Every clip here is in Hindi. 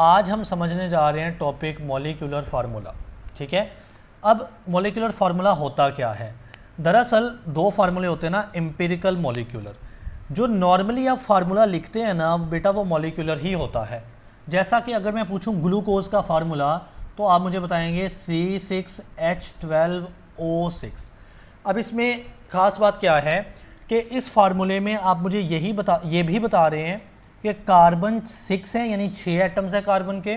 आज हम समझने जा रहे हैं टॉपिक मॉलिक्यूलर फार्मूला। ठीक है, अब मॉलिक्यूलर फार्मूला होता क्या है। दरअसल दो फार्मूले होते हैं ना, एम्पिरिकल मॉलिक्यूलर। जो नॉर्मली आप फार्मूला लिखते हैं ना बेटा, वो मॉलिक्यूलर ही होता है। जैसा कि अगर मैं पूछूं ग्लूकोज का फार्मूला, तो आप मुझे बताएंगे C6H12O6। अब इसमें ख़ास बात क्या है कि इस फार्मूले में आप मुझे ये भी बता रहे हैं कि कार्बन 6 हैं, यानी 6 एटम्स हैं कार्बन के,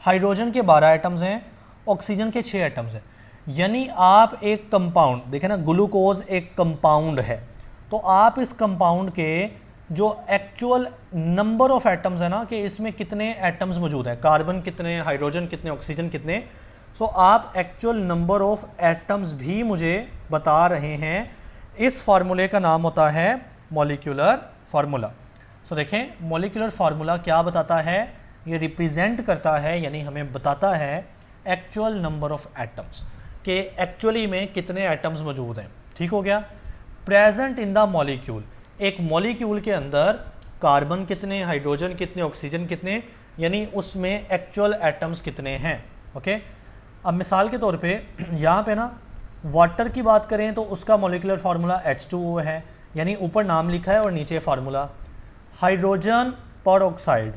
हाइड्रोजन के 12 एटम्स हैं, ऑक्सीजन के 6 एटम्स हैं। यानी आप एक कंपाउंड देखें ना, ग्लूकोज एक कंपाउंड है, तो आप इस कंपाउंड के जो एक्चुअल नंबर ऑफ एटम्स है ना, कि इसमें कितने एटम्स मौजूद हैं, कार्बन कितने, हाइड्रोजन कितने, ऑक्सीजन कितने, सो आप एक्चुअल नंबर ऑफ एटम्स भी मुझे बता रहे हैं। इस फार्मूले का नाम होता है मॉलिक्यूलर फार्मूला। सो देखें, मॉलिक्यूलर फार्मूला क्या बताता है, ये रिप्रेजेंट करता है, यानी हमें बताता है एक्चुअल नंबर ऑफ एटम्स, कि एक्चुअली में कितने एटम्स मौजूद हैं। ठीक हो गया। प्रेजेंट इन द मॉलिक्यूल, एक मॉलिक्यूल के अंदर कार्बन कितने, हाइड्रोजन कितने, ऑक्सीजन कितने, यानी उसमें एक्चुअल एटम्स कितने हैं। ओके, अब मिसाल के तौर पे यहाँ पे ना वाटर की बात करें तो उसका मॉलिक्यूलर फार्मूला H2O है, यानी ऊपर नाम लिखा है और नीचे फार्मूला। हाइड्रोजन पर ऑक्साइड,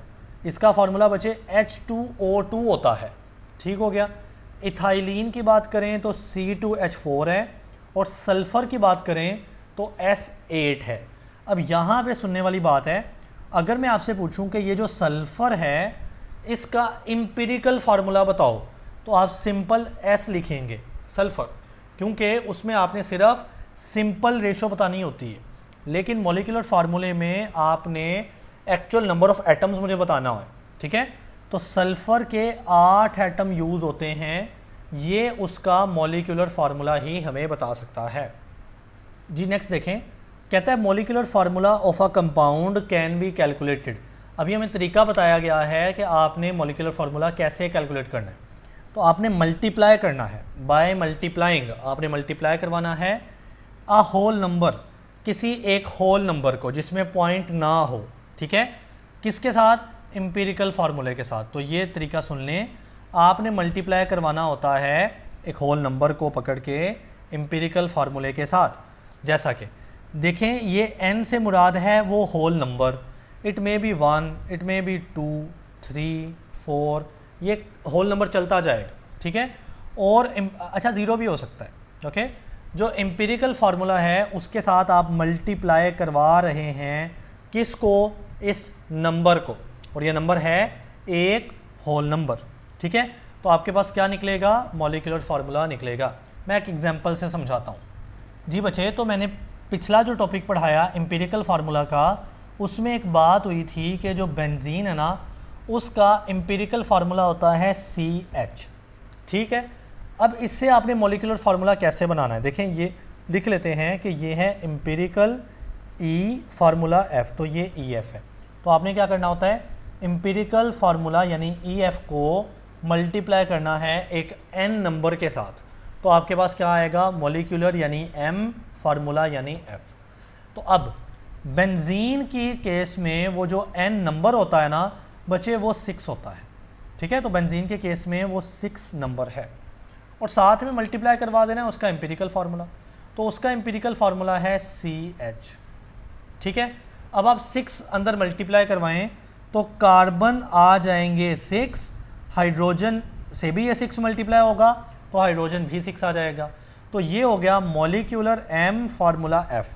इसका फार्मूला बचे H2O2 होता है। ठीक हो गया। इथाइलिन की बात करें तो C2H4 है, और सल्फ़र की बात करें तो S8 है। अब यहाँ पे सुनने वाली बात है, अगर मैं आपसे पूछूं कि ये जो सल्फ़र है इसका एम्पिरिकल फार्मूला बताओ, तो आप सिंपल S लिखेंगे सल्फ़र, क्योंकि उसमें आपने सिर्फ सिंपल रेशो बतानी होती है। लेकिन मॉलिक्यूलर फार्मूले में आपने एक्चुअल नंबर ऑफ एटम्स मुझे बताना है। ठीक है, तो सल्फ़र के 8 एटम यूज़ होते हैं, ये उसका मॉलिक्यूलर फार्मूला ही हमें बता सकता है। जी नेक्स्ट देखें, कहता है molecular formula of a compound can be calculated. अभी हमें तरीका बताया गया है कि आपने मॉलिक्यूलर फार्मूला कैसे कैलकुलेट करना है। तो आपने मल्टीप्लाई करना है, बाय मल्टीप्लाइंग आपने मल्टीप्लाई करवाना है अ होल नंबर, किसी एक होल नंबर को जिसमें पॉइंट ना हो। ठीक है, किसके साथ, एम्पिरिकल फार्मूले के साथ। तो ये तरीका सुन लें, आपने मल्टीप्लाई करवाना होता है एक होल नंबर को पकड़ के एम्पिरिकल फार्मूले के साथ। जैसा कि देखें, ये n से मुराद है वो whole number, it may be 1, it may be 2, 3, 4, ये होल नंबर चलता जाएगा। ठीक है, और अच्छा 0 भी हो सकता है। ओके, जो एम्पिरिकल फार्मूला है उसके साथ आप मल्टीप्लाई करवा रहे हैं किसको, इस नंबर को, और ये नंबर है एक होल नंबर। ठीक है, तो आपके पास क्या निकलेगा, मॉलिक्यूलर फार्मूला निकलेगा। मैं एक एग्जांपल से समझाता हूँ। जी बच्चे, तो मैंने पिछला जो टॉपिक पढ़ाया एम्पिरिकल फार्मूला का, उसमें एक बात हुई थी कि जो बेंजीन है ना, उसका एम्पिरिकल फार्मूला होता है CH। ठीक है, अब इससे आपने मॉलिक्यूलर फार्मूला कैसे बनाना है, देखें ये लिख लेते हैं कि ये है एम्पिरिकल E फार्मूला F, तो ये EF है। तो आपने क्या करना होता है, एम्पिरिकल फार्मूला यानी EF को मल्टीप्लाई करना है एक n नंबर के साथ, तो आपके पास क्या आएगा, मॉलिक्यूलर यानी M, फार्मूला यानी F। तो अब बेंजीन की केस में वो जो n नंबर होता है ना बच्चे, वो 6 होता है। ठीक है, तो बेंजीन के केस में वो 6 नंबर है, और साथ में मल्टीप्लाई करवा देना है उसका एम्पिरिकल फार्मूला, तो उसका एम्पिरिकल फार्मूला है CH। ठीक है, अब आप 6 अंदर मल्टीप्लाई करवाएं तो कार्बन आ जाएंगे 6, हाइड्रोजन से भी ये 6 मल्टीप्लाई होगा तो हाइड्रोजन भी 6 आ जाएगा। तो ये हो गया molecular M formula F,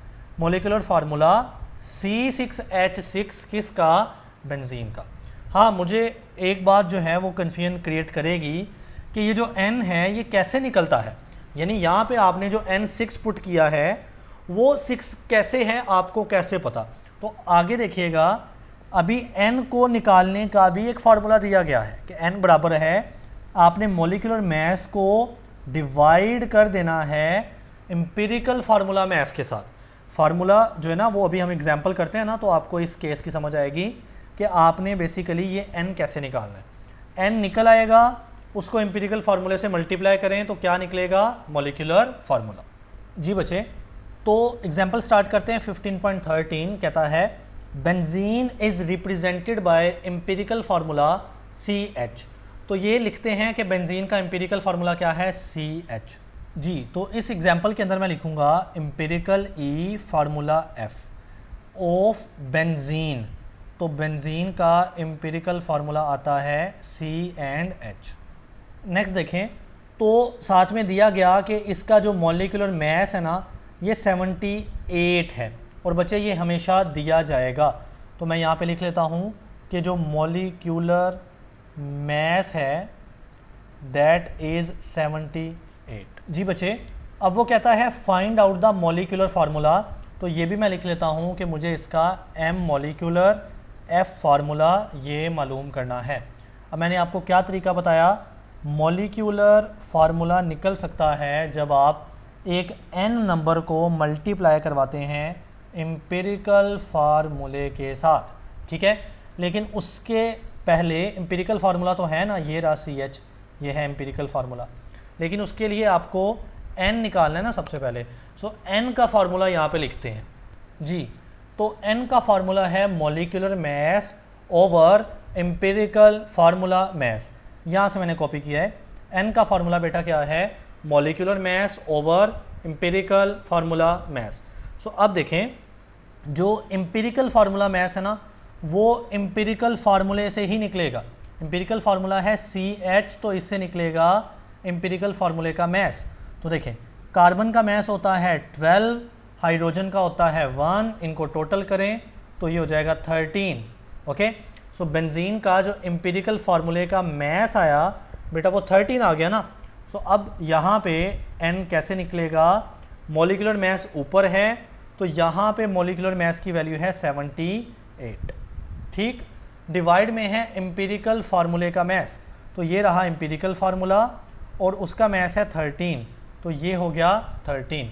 molecular formula C6H6 किसका, बेंजीन का। हाँ, मुझे एक बात जो है वो कन्फ्यूजन क्रिएट करेगी कि ये जो n है ये कैसे निकलता है, यानी यहाँ पे आपने जो n6 पुट किया है वो 6 कैसे है, आपको कैसे पता। तो आगे देखिएगा, अभी n को निकालने का भी एक फार्मूला दिया गया है कि n बराबर है, आपने मॉलिक्यूलर मास को डिवाइड कर देना है एम्पिरिकल फार्मूला मास के साथ। फार्मूला जो है ना वो अभी हम एग्जांपल करते हैं ना, तो आपको इस केस की समझ आएगी कि आपने बेसिकली ये n कैसे निकालना है। n निकल आएगा, उसको एम्पिरिकल फार्मूले से मल्टीप्लाई करें तो क्या निकलेगा, मॉलिक्यूलर फार्मूला। जी बच्चे, तो एग्जांपल स्टार्ट करते हैं। 15.13 कहता है benzene is represented by empirical formula CH। तो ये लिखते हैं कि बेंजीन का एम्पिरिकल फार्मूला क्या है, CH। जी, तो इस एग्जांपल के अंदर मैं लिखूंगा empirical E formula F of benzene. तो बेंजीन का एम्पिरिकल फार्मूला आता है CH। नेक्स्ट देखें, तो साथ में दिया गया कि इसका जो मॉलिक्यूलर मैस है ना ये 78 है, और बच्चे ये हमेशा दिया जाएगा। तो मैं यहाँ पे लिख लेता हूँ कि जो मॉलिक्यूलर मैस है दैट इज़ 78। जी बच्चे, अब वो कहता है find out the molecular formula. तो ये भी मैं लिख लेता हूँ कि मुझे इसका M मॉलिक्यूलर F फार्मूला ये मालूम करना है। अब मैंने आपको क्या तरीका बताया, मॉलिक्यूलर फार्मूला निकल सकता है जब आप एक n नंबर को मल्टीप्लाई करवाते हैं एम्पिरिकल फार्मूले के साथ, ठीक है। लेकिन उसके पहले एम्पिरिकल फार्मूला तो है ना, ये रहा CH, ये है एम्पिरिकल फार्मूला, लेकिन उसके लिए आपको n निकालना है ना सबसे पहले। सो n का फार्मूला यहाँ पे लिखते हैं जी। तो n का फार्मूला है molecular mass over empirical formula mass. यहाँ से मैंने कॉपी किया है। n का फार्मूला बेटा क्या है, molecular mass over empirical formula mass. So अब देखें, जो एम्पिरिकल फार्मूला मैस है ना वो एम्पिरिकल फार्मूले से ही निकलेगा। एम्पिरिकल फार्मूला है CH, तो इससे निकलेगा एम्पिरिकल फार्मूले का मैस। तो देखें, कार्बन का मैस होता है 12, हाइड्रोजन का होता है 1, इनको टोटल करें तो ये हो जाएगा 13। ओके, सो बेंजीन का जो एम्पिरिकल फार्मूले का मैस आया बेटा वो 13 आ गया ना। सो अब यहाँ पे n कैसे निकलेगा, मॉलिक्यूलर मैस ऊपर है तो यहाँ पे मॉलिक्यूलर मैस की वैल्यू है 78, ठीक। डिवाइड में है एम्पिरिकल फार्मूले का मैस, तो ये रहा एम्पिरिकल फार्मूला और उसका मैस है 13, तो ये हो गया 13।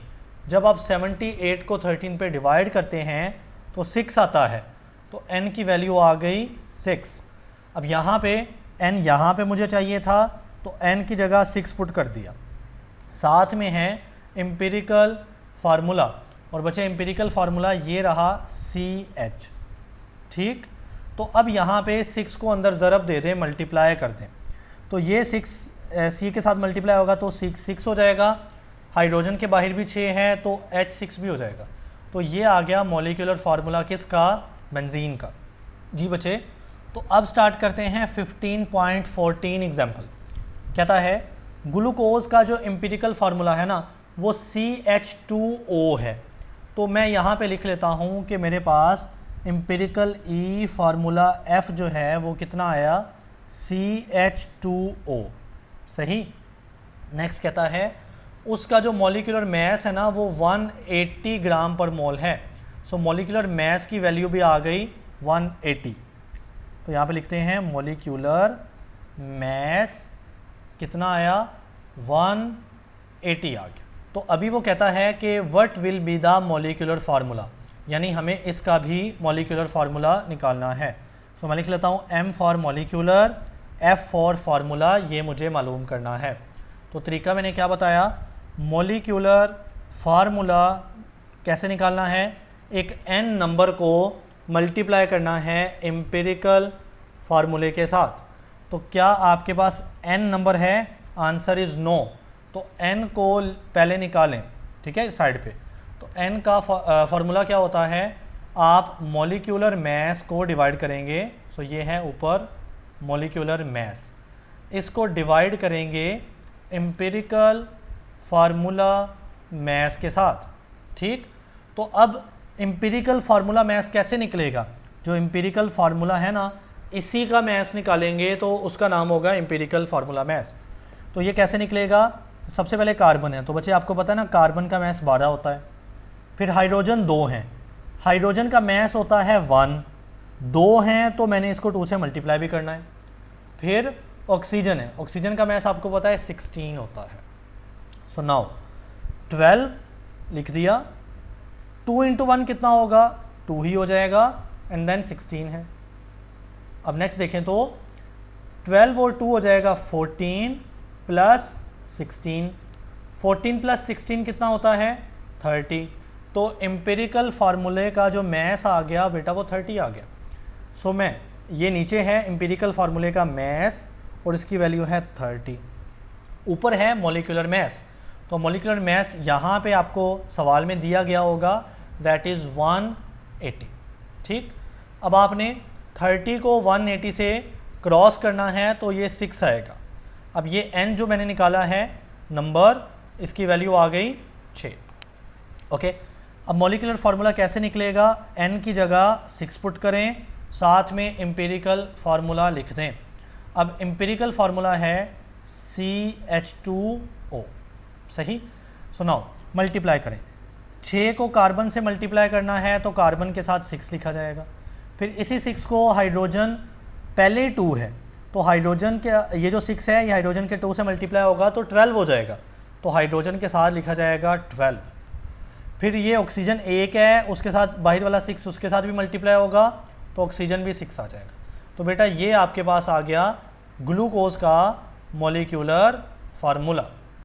जब आप 78 को 13 पे डिवाइड करते हैं तो 6 आता है, तो n की वैल्यू आ गई 6। अब यहाँ पे n यहाँ पे मुझे चाहिए था तो n की जगह 6 पुट कर दिया। साथ में है एम्पिरिकल फार्मूला, और बचे एम्पिरिकल फार्मूला ये रहा CH, ठीक। तो अब यहाँ पे 6 को अंदर ज़रब दे दें, मल्टीप्लाई कर दें, तो ये 6 C के साथ मल्टीप्लाई होगा तो 6 हो जाएगा। हाइड्रोजन के बाहर भी 6 है तो H6 भी हो जाएगा। तो ये आ गया मॉलिक्यूलर फार्मूला किसका, बेंजीन का। जी बच्चे, तो अब स्टार्ट करते हैं 15.14 एग्जाम्पल। कहता है ग्लूकोज का जो एम्पिरिकल फार्मूला है ना वो CH2O है। तो मैं यहाँ पे लिख लेता हूँ कि मेरे पास एम्पिरिकल E फार्मूला F जो है वो कितना आया, CH2O, सही। नेक्स्ट कहता है उसका जो मॉलिक्यूलर मैस है ना वो 180 ग्राम पर मोल है। सो मॉलिक्यूलर मैस की वैल्यू भी आ गई 180। तो यहाँ पे लिखते हैं मॉलिक्यूलर मैस कितना आया, 180 आ गया। तो अभी वो कहता है कि what will be the molecular formula, यानी हमें इसका भी मॉलिक्यूलर फार्मूला निकालना है। सो मैं लिख लेता हूँ M for molecular, F for formula, ये मुझे मालूम करना है। तो तरीका मैंने क्या बताया, मॉलिक्यूलर फार्मूला कैसे निकालना है, एक n नंबर को मल्टीप्लाई करना है एम्पिरिकल फार्मूले के साथ। तो क्या आपके पास n नंबर है, आंसर इज़ नो। तो n को पहले निकालें, ठीक है, साइड पे। तो n का फार्मूला क्या होता है, आप मॉलिक्यूलर मैस को डिवाइड करेंगे। सो ये है ऊपर मॉलिक्यूलर मैस, इसको डिवाइड करेंगे एम्पिरिकल फार्मूला मैस के साथ, ठीक। तो अब एम्पिरिकल फार्मूला मैस कैसे निकलेगा, जो एम्पिरिकल फार्मूला है ना इसी का मैस निकालेंगे तो उसका नाम होगा एम्पिरिकल फार्मूला मैस। तो ये कैसे निकलेगा, सबसे पहले कार्बन है, तो बच्चे आपको पता है ना कार्बन का मैस 12 होता है। फिर हाइड्रोजन 2 हैं, हाइड्रोजन का मैस होता है 1, 2 हैं तो मैंने इसको 2 से मल्टीप्लाई भी करना है। फिर ऑक्सीजन है, ऑक्सीजन का मैस आपको पता है 16 होता है। सो नाउ 12 लिख दिया, 2 × 1 कितना होगा, 2 ही हो जाएगा, एंड देन 16 है। अब नेक्स्ट देखें तो 12 और 2 हो जाएगा 14 प्लस 16, 14 प्लस 16 कितना होता है 30। तो एम्पिरिकल फार्मूले का जो मैस आ गया बेटा वो 30 आ गया। सो मैं ये नीचे है एम्पिरिकल फार्मूले का मैस और इसकी वैल्यू है 30। ऊपर है मॉलिक्यूलर मैस, तो मॉलिक्यूलर मैस यहाँ पे आपको सवाल में दिया गया होगा, दैट इज़ 180। ठीक, अब आपने 30 को 180 से क्रॉस करना है तो ये 6 आएगा। अब ये n जो मैंने निकाला है नंबर, इसकी वैल्यू आ गई 6। ओके, अब मॉलिक्यूलर फार्मूला कैसे निकलेगा, n की जगह 6 पुट करें, साथ में एम्पिरिकल फार्मूला लिख दें। अब एम्पिरिकल फार्मूला है CH2O, सही। सुनाओ, मल्टीप्लाई करें, 6 को कार्बन से मल्टीप्लाई करना है तो कार्बन के साथ 6 लिखा जाएगा। फिर इसी 6 को हाइड्रोजन, पहले 2 है तो हाइड्रोजन के, ये जो 6 है ये हाइड्रोजन के 2 से मल्टीप्लाई होगा तो 12 हो जाएगा, तो हाइड्रोजन के साथ लिखा जाएगा 12। फिर ये ऑक्सीजन 1 है, उसके साथ बाहर वाला 6 उसके साथ भी मल्टीप्लाई होगा तो ऑक्सीजन भी 6 आ जाएगा। तो बेटा ये आपके पास आ गया ग्लूकोज का मॉलिक्यूलर फार्मूला।